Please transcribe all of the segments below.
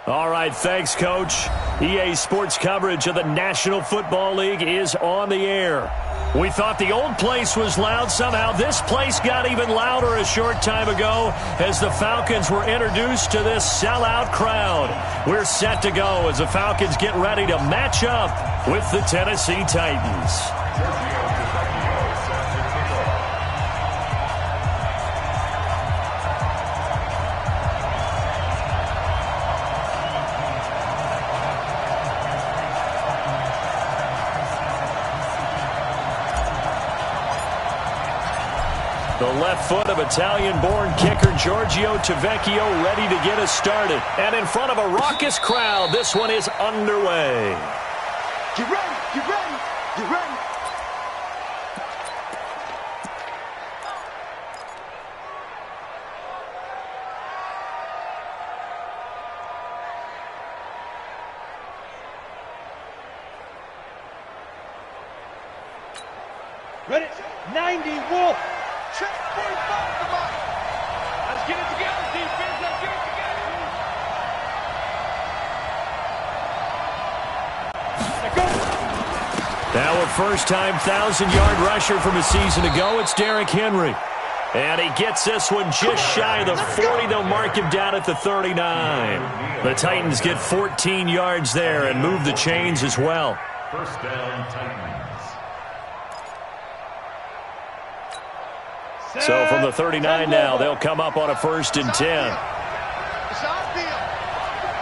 All right, thanks, Coach. EA Sports coverage of the National Football League is on the air. We thought the old place was loud. Somehow this place got even louder a short time ago as the Falcons were introduced to this sellout crowd. We're set to go as the Falcons get ready to match up with the Tennessee Titans. The left foot of Italian-born kicker Giorgio Tavecchio ready to get us started. And in front of a raucous crowd, this one is underway. Get ready, get ready, get ready. Ready, 90 Wolf. Check 45 to Mike. Let's get it together, defense. Let's get it together. Now a first-time 1,000-yard rusher from a season ago, it's Derrick Henry. And he gets this one just shy of the 40. They'll mark him down at the 39. The Titans get 14 yards there and move the chains as well. First down, Titans. So from the 39 now, they'll come up on a 1st and 10. It's our field.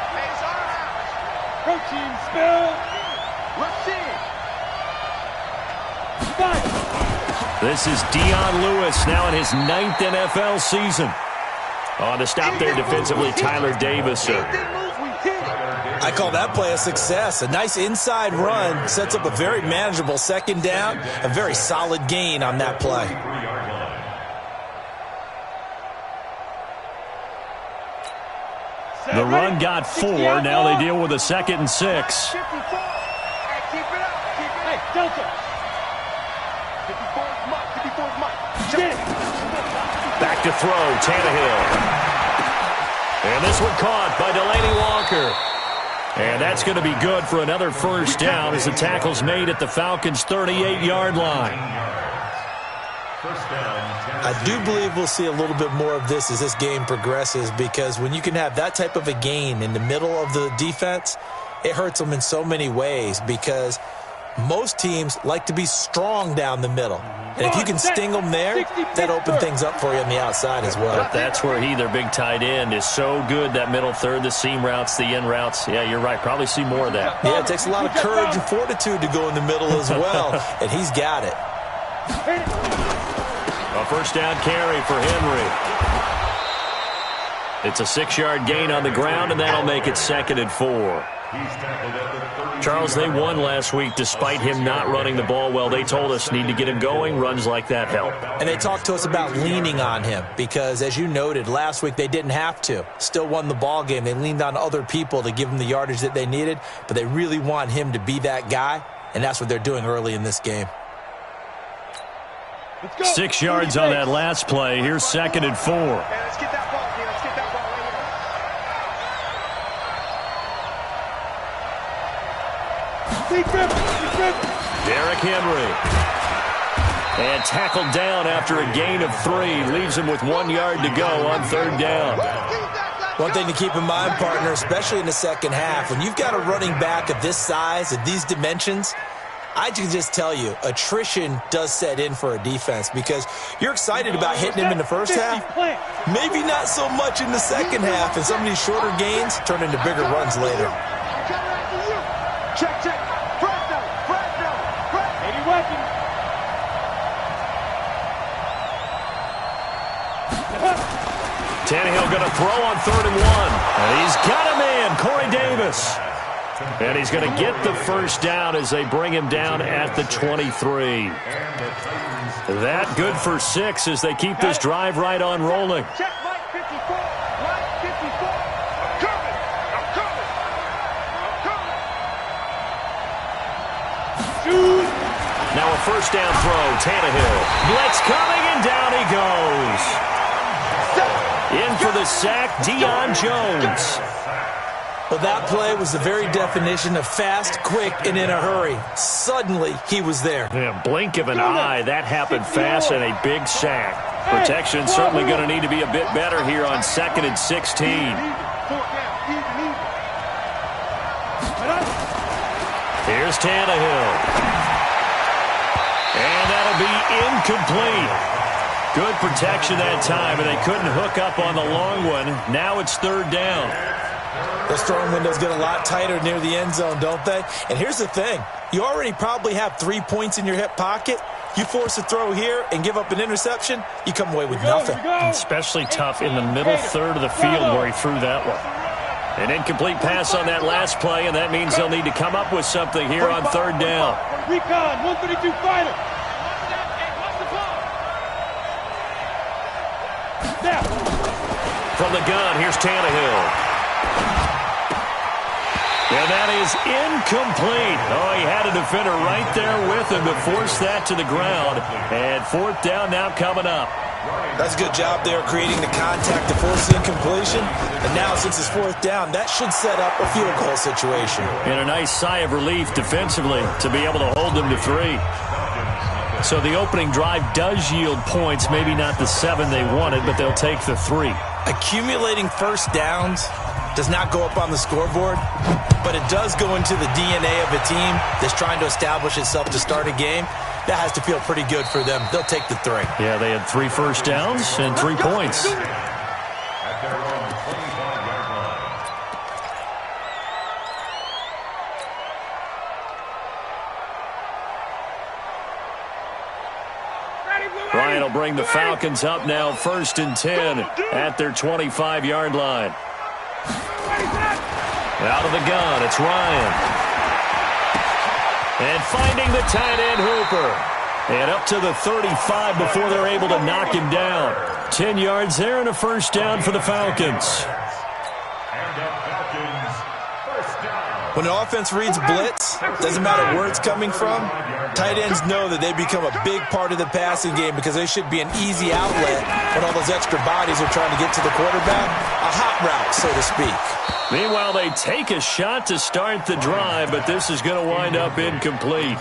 Hey, it's our house. Protein spill. Let's see. This is Dion Lewis now in his 9th NFL season. On the stop there defensively, Tyler Davis. I call that play a success. A nice inside run sets up a very manageable 2nd down. A very solid gain on that play. The run got 4. Now they deal with a 2nd and 6. Hey, keep it up. Hey, Delta. 54 is Mike. 54 is Mike. Back to throw, Tannehill. And this one caught by Delaney Walker. And that's going to be good for another 1st down as the tackle's made at the Falcons' 38-yard line. I do believe we'll see a little bit more of this as this game progresses, because when you can have that type of a gain in the middle of the defense, it hurts them in so many ways, because most teams like to be strong down the middle. And if you can sting them there, that opens things up for you on the outside as well. But that's where their big tight end, is so good, that middle third, the seam routes, the in routes. Yeah, you're right. Probably see more of that. Yeah, it takes a lot of courage and fortitude to go in the middle as well, and he's got it. A 1st down carry for Henry. It's a 6-yard gain on the ground, and that'll make it 2nd and 4. Charles, they won last week despite him not running the ball well. They told us need to get him going. Runs like that help. And they talked to us about leaning on him because, as you noted, last week they didn't have to. Still won the ball game. They leaned on other people to give them the yardage that they needed, but they really want him to be that guy, and that's what they're doing early in this game. 6 yards on that last play. Here's 2nd and 4. Let's get that ball, kid. Let's get that ball right here. Derrick Henry. And tackled down after a gain of 3. Leaves him with 1 yard to go on 3rd down. One thing to keep in mind, partner, especially in the 2nd half, when you've got a running back of this size, of these dimensions, I can just tell you, attrition does set in for a defense, because you're excited about hitting him in the 1st half. Maybe not so much in the 2nd half, and some of these shorter gains turn into bigger runs later. Check, check. Press down, press down, press. 80 weapons. Tannehill going to throw on 3rd and 1. And he's got a man, Corey Davis. And he's going to get the 1st down as they bring him down at the 23. That good for 6 as they keep this drive right on rolling. Check, Mike, 54. Mike, 54. I'm coming. I'm coming. I'm coming. Now a 1st down throw, Tannehill. Blitz coming, and down he goes. In for the sack, Deion Jones. Well, that play was the very definition of fast, quick, and in a hurry. Suddenly, he was there. Yeah, blink of an eye, that happened fast, and a big sack. Protection certainly going to need to be a bit better here on 2nd and 16. Here's Tannehill. And that'll be incomplete. Good protection that time, and they couldn't hook up on the long one. Now it's 3rd down. Those throwing windows get a lot tighter near the end zone, don't they? And here's the thing. You already probably have 3 points in your hip pocket. You force a throw here and give up an interception, you come away with nothing. Especially tough in the middle third of the field where he threw that one. An incomplete pass on that last play, and that means they'll need to come up with something here on 3rd down. Recon, 132 fighter. From the gun, here's Tannehill. And that is incomplete. Oh, he had a defender right there with him to force that to the ground. And 4th down now coming up. That's a good job there creating the contact to force the incompletion. And now since it's 4th down, that should set up a field goal situation. And a nice sigh of relief defensively to be able to hold them to 3. So the opening drive does yield points, maybe not the 7 they wanted, but they'll take the 3. Accumulating first downs does not go up on the scoreboard, but it does go into the DNA of a team that's trying to establish itself to start a game. That has to feel pretty good for them. They'll take the 3. Yeah, they had 3 first downs and 3 points. Ryan will bring the Falcons up now 1st and 10 at their 25-yard line. Out of the gun, it's Ryan. And finding the tight end Hooper. And up to the 35 before they're able to knock him down. 10 yards there and a 1st down for the Falcons. When the offense reads blitz, doesn't matter where it's coming from, tight ends know that they become a big part of the passing game because they should be an easy outlet when all those extra bodies are trying to get to the quarterback. A hot route, so to speak. Meanwhile, they take a shot to start the drive, but this is going to wind up incomplete.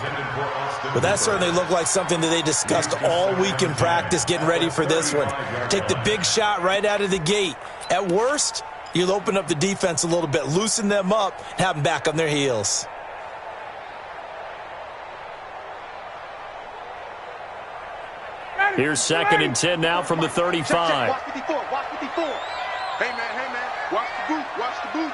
But that certainly looked like something that they discussed all week in practice getting ready for this one. Take the big shot right out of the gate. At worst, you'll open up the defense a little bit, loosen them up, and have them back on their heels. Here's 2nd and 10 now from the 35. Watch 54, watch 54. Hey, man, watch the boot, watch the boot.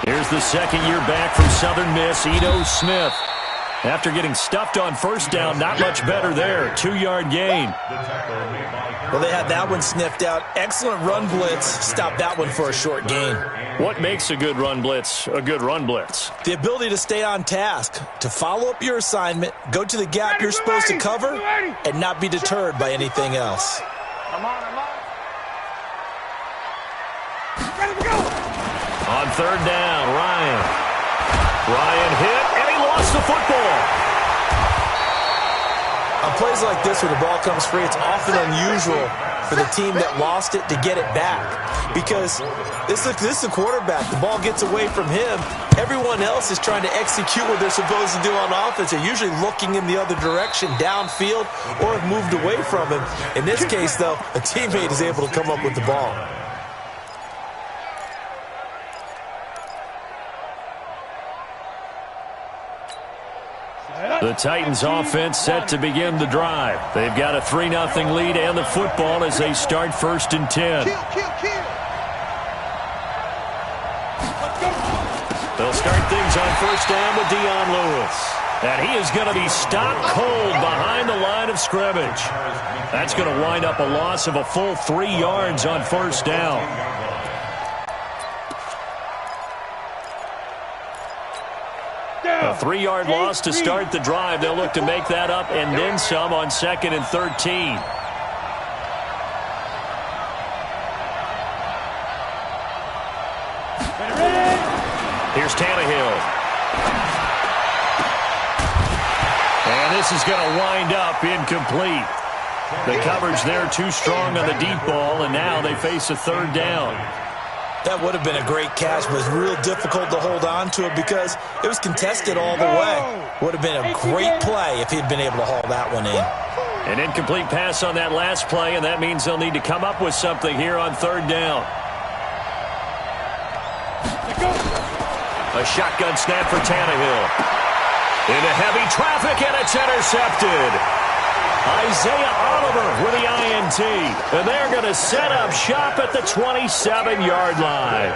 Here's the 2nd year back from Southern Miss, Ito Smith. After getting stuffed on 1st down, not much better there. 2-yard gain. Well, they had that one sniffed out. Excellent run blitz. Stopped that one for a short gain. What makes a good run blitz a good run blitz? The ability to stay on task, to follow up your assignment, go to the gap you're supposed to cover, and not be deterred by anything else. I'm on. On 3rd down, Ryan hit, and he lost the football. On plays like this where the ball comes free, it's often unusual for the team that lost it to get it back. Because this is the quarterback. The ball gets away from him. Everyone else is trying to execute what they're supposed to do on offense. They're usually looking in the other direction, downfield, or have moved away from him. In this case, though, a teammate is able to come up with the ball. The Titans offense set to begin the drive. They've got a 3-0 lead and the football as they start 1st and 10. They'll start things on 1st down with Dion Lewis. And he is going to be stopped cold behind the line of scrimmage. That's going to wind up a loss of a full 3 yards on 1st down. A 3-yard loss to start the drive. They'll look to make that up and then some on 2nd and 13. Here's Tannehill. And this is going to wind up incomplete. The coverage there too strong on the deep ball, and now they face a third down. That would have been a great catch, but it's real difficult to hold on to it because it was contested all the way. Would have been a great play if he'd been able to haul that one in. An incomplete pass on that last play, and that means they'll need to come up with something here on third down. A shotgun snap for Tannehill. Into heavy traffic, and it's intercepted. Isaiah Oliver with the INT. And they're going to set up shop at the 27-yard line.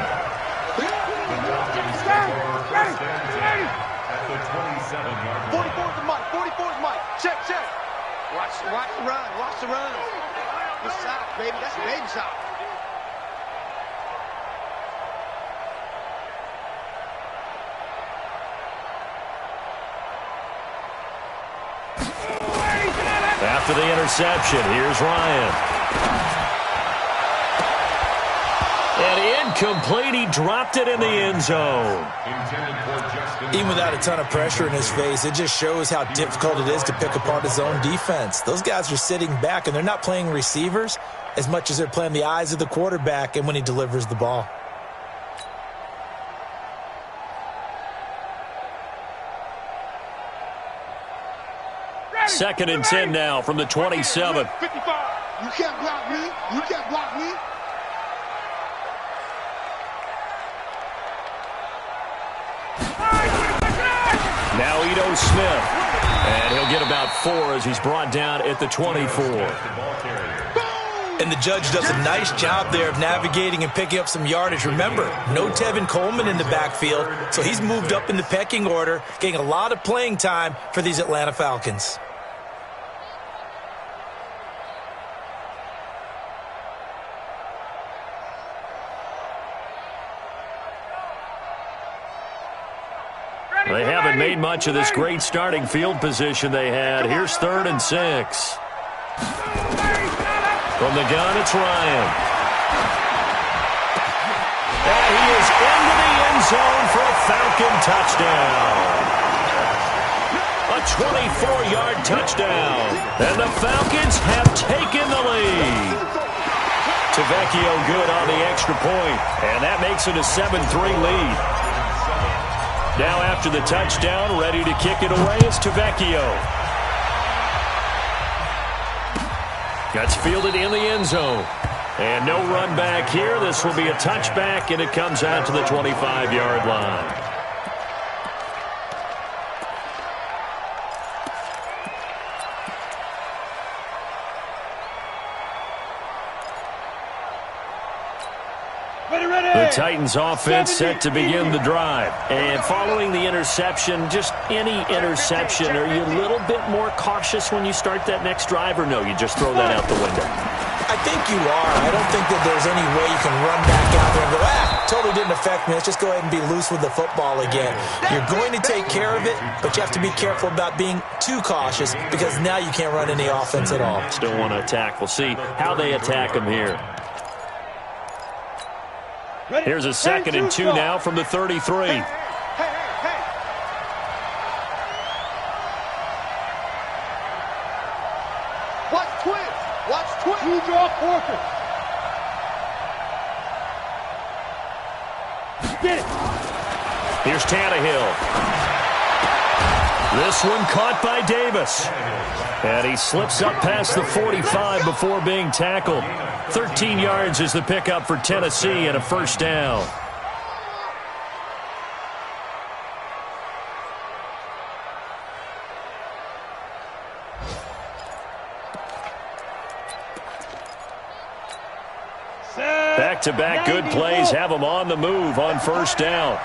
Ready. 44's the mic. 44's mic. Check. Watch the run. Watch the run. Good shot, baby. That's a baby shot. After the interception, here's Ryan. And incomplete, he dropped it in the end zone. Even without a ton of pressure in his face, it just shows how difficult it is to pick apart his own defense. Those guys are sitting back, and they're not playing receivers as much as they're playing the eyes of the quarterback and when he delivers the ball. Second and 10 now from the 27. 55. You can't block me. You can't block me. Now Ito Smith. And he'll get about 4 as he's brought down at the 24. And the judge does a nice job there of navigating and picking up some yardage. Remember, no Tevin Coleman in the backfield, so he's moved up in the pecking order, getting a lot of playing time for these Atlanta Falcons. They haven't made much of this great starting field position they had. Here's 3rd and 6. From the gun, it's Ryan. And he is into the end zone for a Falcon touchdown. A 24-yard touchdown. And the Falcons have taken the lead. Tavecchio good on the extra point. And that makes it a 7-3 lead. Now after the touchdown, ready to kick it away is Tavecchio. That's fielded in the end zone. And no run back here. This will be a touchback, and it comes out to the 25-yard line. The Titans offense set to begin the drive. And following the interception, just any interception, are you a little bit more cautious when you start that next drive, or no, you just throw that out the window? I think you are. I don't think that there's any way you can run back out there and go, totally didn't affect me. Let's just go ahead and be loose with the football again. You're going to take care of it, but you have to be careful about being too cautious because now you can't run any offense at all. Still want to attack. We'll see how they attack them here. Here's a 2nd and 2 now from the 33. Hey. Watch twins. You draw quarter. Get it. Here's Tannehill. This one caught by Davis. And he slips up past the 45 before being tackled. 13 yards is the pickup for Tennessee and a first down. Back-to-back good plays have them on the move on first down.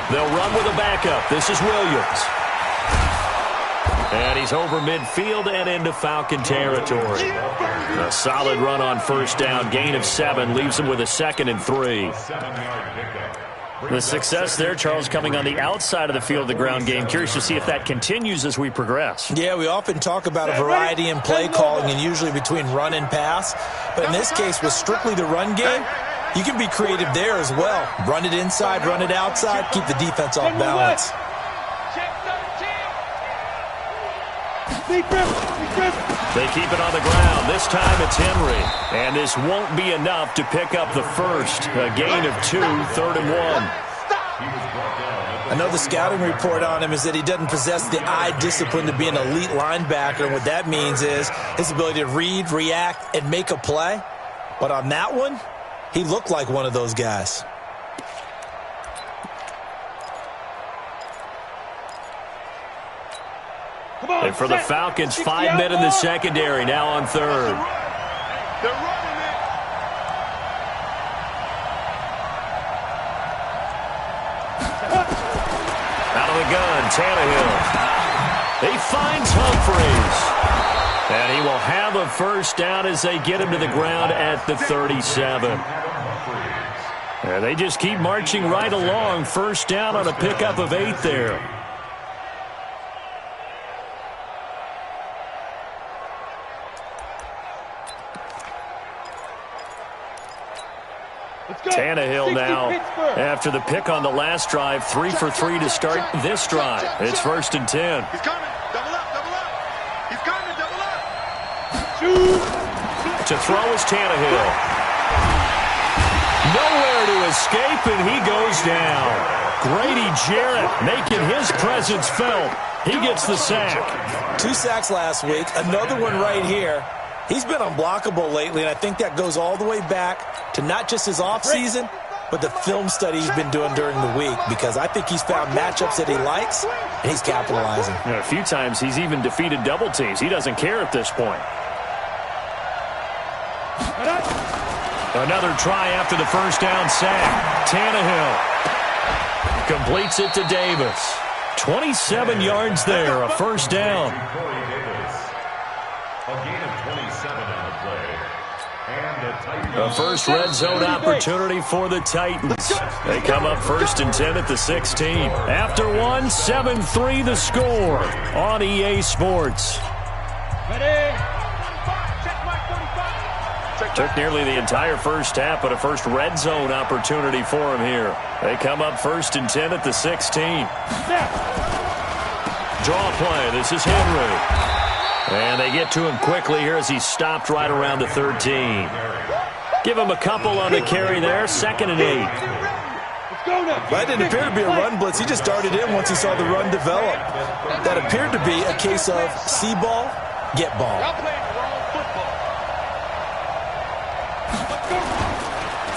They'll run with a backup. This is Williams. And he's over midfield and into Falcon territory. A solid run on first down. Gain of 7 leaves him with a 2nd and 3. The success there, Charles, coming on the outside of the field of the ground game. Curious to see if that continues as we progress. Yeah, we often talk about a variety in play calling and usually between run and pass. But in this case, with strictly the run game, You can be creative there as well. Run it inside, run it outside, keep the defense off balance. They keep it on the ground. This time it's Henry. And this won't be enough to pick up the first. A gain of 2, 3rd and 1. I know the scouting report on him is that he doesn't possess the eye discipline to be an elite linebacker. And what that means is his ability to read, react, and make a play. But on that one, he looked like one of those guys. And for the Falcons, 5 men in the secondary, now on 3rd. Out of the gun, Tannehill. He finds Humphries. And he will have a first down as they get him to the ground at the 37. And they just keep marching right along. First down on a pickup of 8 there. Tannehill now, after the pick on the last drive, 3 for 3 to start this drive. It's 1st and 10. He's coming. Double up, double up. He's coming, double up. To throw is Tannehill. Nowhere to escape, and he goes down. Grady Jarrett making his presence felt. He gets the sack. 2 sacks last week, another one right here. He's been unblockable lately, and I think that goes all the way back to not just his offseason, but the film study he's been doing during the week, because I think he's found matchups that he likes, and he's capitalizing. A few times he's even defeated double teams. He doesn't care at this point. Another try after the first down sack. Tannehill completes it to Davis. 27 yards there, a first down. A first red zone opportunity for the Titans. They come up 1st and 10 at the 16. After one, 7-3 the score on EA Sports. Took nearly the entire first half, but a first red zone opportunity for him here. They come up 1st and 10 at the 16. Draw play. This is Henry. And they get to him quickly here as he stopped right around the 13. Give him a couple on the carry there. 2nd and 8. That didn't appear to be a run blitz. He just darted in once he saw the run develop. That appeared to be a case of see ball, get ball.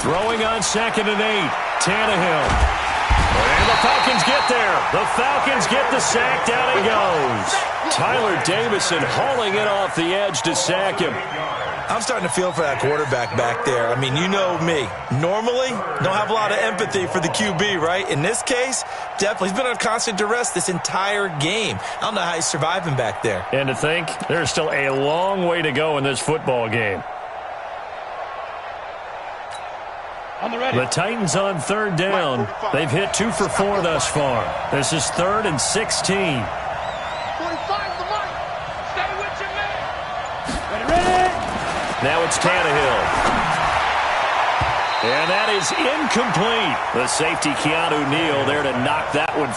Throwing on 2nd and 8. Tannehill. And the Falcons get there. The Falcons get the sack. Down he goes. Tyler Davison hauling it off the edge to sack him. I'm starting to feel for that quarterback back there. I mean, you know me. Normally, don't have a lot of empathy for the QB, right? In this case, definitely. He's been under constant duress this entire game. I don't know how he's surviving back there. And to think, there's still a long way to go in this football game. The Titans on 3rd down. They've hit 2 for 4 thus far. This is 3rd and 16. Now it's Tannehill. And that is incomplete. The safety, Keanu Neal, there to knock that one